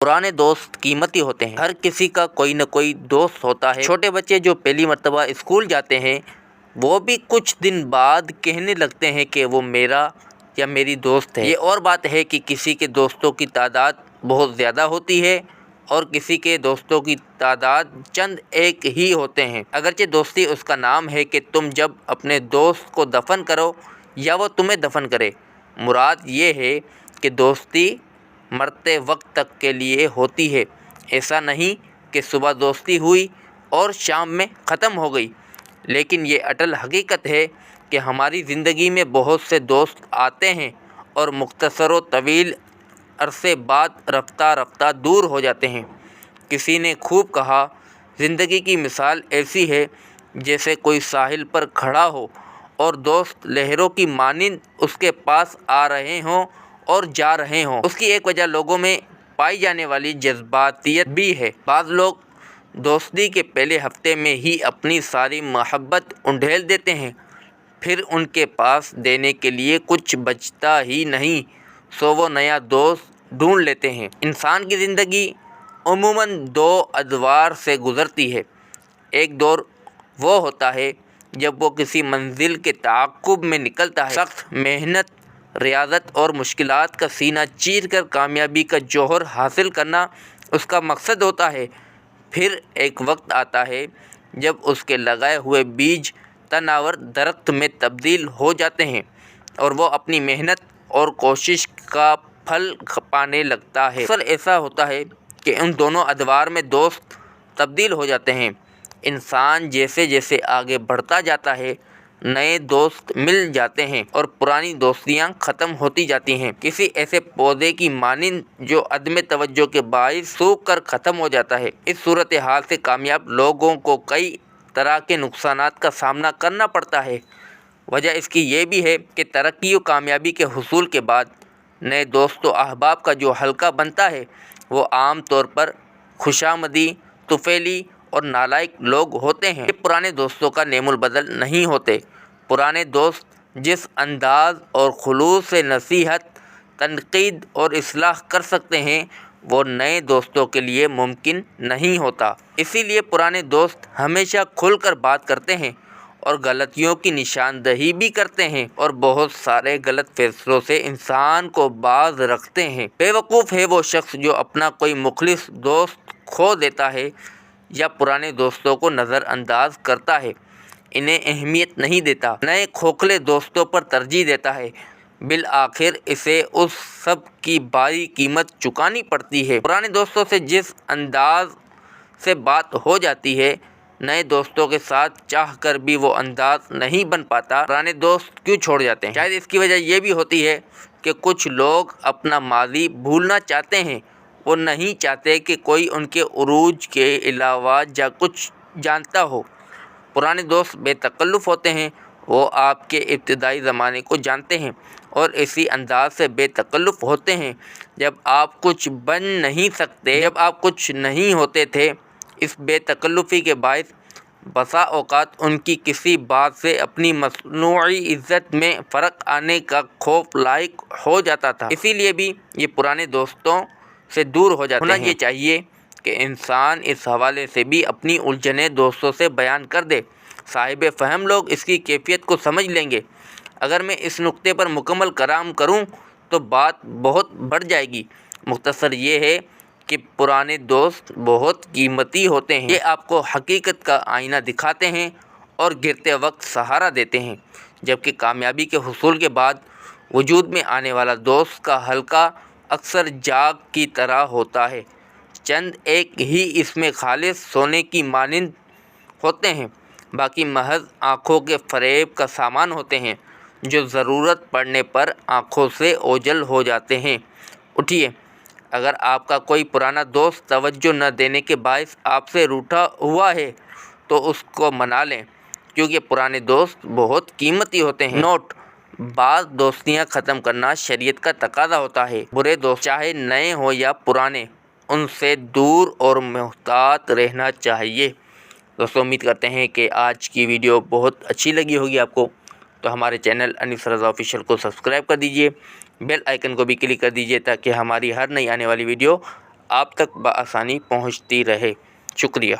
पुराने दोस्त कीमती होते हैं। हर किसी का कोई न कोई दोस्त होता है। छोटे बच्चे जो पहली मर्तबा स्कूल जाते हैं वो भी कुछ दिन बाद कहने लगते हैं कि वो मेरा या मेरी दोस्त है। ये और बात है कि किसी के दोस्तों की तादाद बहुत ज़्यादा होती है और किसी के दोस्तों की तादाद चंद एक ही होते हैं। अगरचे दोस्ती उसका नाम है कि तुम जब अपने दोस्त को दफन करो या वो तुम्हें दफन करे। मुराद ये है कि दोस्ती मरते वक्त तक के लिए होती है। ऐसा नहीं कि सुबह दोस्ती हुई और शाम में ख़त्म हो गई। लेकिन ये अटल हकीकत है कि हमारी ज़िंदगी में बहुत से दोस्त आते हैं और मुख्तसर व तवील अरसे बाद रफ्ता रफ्ता दूर हो जाते हैं। किसी ने खूब कहा, ज़िंदगी की मिसाल ऐसी है जैसे कोई साहिल पर खड़ा हो और दोस्त लहरों की मानिंद उसके पास आ रहे हों और जा रहे हों। उसकी एक वजह लोगों में पाई जाने वाली जज्बातियत भी है। बाज़ लोग दोस्ती के पहले हफ्ते में ही अपनी सारी मोहब्बत उंडेल देते हैं, फिर उनके पास देने के लिए कुछ बचता ही नहीं, सो वो नया दोस्त ढूंढ लेते हैं। इंसान की ज़िंदगी उमूमन दो अदवार से गुज़रती है। एक दौर वो होता है जब वो किसी मंजिल के ताक़ुब में निकलता है। सख्त मेहनत, रियाज़त और मुश्किलात का सीना चीर कर कामयाबी का जौहर हासिल करना उसका मकसद होता है। फिर एक वक्त आता है जब उसके लगाए हुए बीज तनावर दरख्त में तब्दील हो जाते हैं और वो अपनी मेहनत और कोशिश का फल पाने लगता है। अक्सर ऐसा होता है कि उन दोनों अदवार में दोस्त तब्दील हो जाते हैं। इंसान जैसे जैसे आगे बढ़ता जाता है नए दोस्त मिल जाते हैं और पुरानी दोस्तियां ख़त्म होती जाती हैं। किसी ऐसे पौधे की मानिंद जो अदम तवज्जो के बाइस सूख कर ख़त्म हो जाता है। इस सूरत हाल से कामयाब लोगों को कई तरह के नुकसानात का सामना करना पड़ता है। वजह इसकी ये भी है कि तरक्की और कामयाबी के हुसूल के बाद नए दोस्त व अहबाब का जो हल्का बनता है वो आम तौर पर खुशामदी, तुफैली और नालायक लोग होते हैं। ये पुराने दोस्तों का नेमुल बदल नहीं होते। पुराने दोस्त जिस अंदाज़ और खुलूस से नसीहत, तनकीद और इस्लाह कर सकते हैं वो नए दोस्तों के लिए मुमकिन नहीं होता। इसीलिए पुराने दोस्त हमेशा खुलकर बात करते हैं और गलतियों की निशानदही भी करते हैं और बहुत सारे गलत फैसलों से इंसान को बाज रखते हैं। बेवकूफ़ है वो शख्स जो अपना कोई मुखलिस दोस्त खो देता है या पुराने दोस्तों को नज़रअंदाज करता है, इन्हें अहमियत नहीं देता, नए खोखले दोस्तों पर तरजीह देता है। बिल आखिर इसे उस सब की भारी कीमत चुकानी पड़ती है। पुराने दोस्तों से जिस अंदाज से बात हो जाती है नए दोस्तों के साथ चाह कर भी वो अंदाज नहीं बन पाता। पुराने दोस्त क्यों छोड़ जाते हैं? शायद इसकी वजह ये भी होती है कि कुछ लोग अपना माजी भूलना चाहते हैं। वो नहीं चाहते कि कोई उनके उरूज के अलावा जा कुछ जानता हो। पुराने दोस्त बेतकल्लुफ़ होते हैं। वो आपके इब्तिदाई ज़माने को जानते हैं और इसी अंदाज से बेतकल्लुफ़ होते हैं जब आप कुछ बन नहीं सकते, जब आप कुछ नहीं होते थे। इस बेतकल्लुफ़ी के बायस बसा औक़ात उनकी किसी बात से अपनी मसनूई इज़्ज़त में फ़र्क आने का खौफ लायक हो जाता था। इसीलिए भी ये पुराने दोस्तों से दूर हो जाते हैं। ये चाहिए कि इंसान इस हवाले से भी अपनी उलझनें दोस्तों से बयान कर दे। साहिब फ़हम लोग इसकी कैफियत को समझ लेंगे। अगर मैं इस नुक्ते पर मुकम्मल कलाम करूं तो बात बहुत बढ़ जाएगी। मुख्तसर ये है कि पुराने दोस्त बहुत कीमती होते हैं। ये आपको हकीकत का आईना दिखाते हैं और गिरते वक्त सहारा देते हैं, जबकि कामयाबी के हुसूल के बाद वजूद में आने वाला दोस्त का हल्का अक्सर जाग की तरह होता है। चंद एक ही इसमें खालिस सोने की मानिंद होते हैं, बाकी महज आँखों के फ़रेब का सामान होते हैं जो ज़रूरत पड़ने पर आँखों से ओझल हो जाते हैं। उठिए, अगर आपका कोई पुराना दोस्त तवज्जो न देने के बायस आपसे रूठा हुआ है तो उसको मना लें, क्योंकि पुराने दोस्त बहुत कीमती होते हैं। नोट: बाज़ दोस्तियाँ ख़त्म करना शरीयत का तकाज़ा होता है। बुरे दोस्त चाहे नए हो या पुराने, उनसे दूर और मुहतात रहना चाहिए। दोस्तों, उम्मीद करते हैं कि आज की वीडियो बहुत अच्छी लगी होगी आपको। तो हमारे चैनल अनीस रज़ा ऑफिशियल को सब्सक्राइब कर दीजिए, बेल आइकन को भी क्लिक कर दीजिए ताकि हमारी हर नई आने वाली वीडियो آپ تک بآسانی پہنچتی رہے۔ شکریہ۔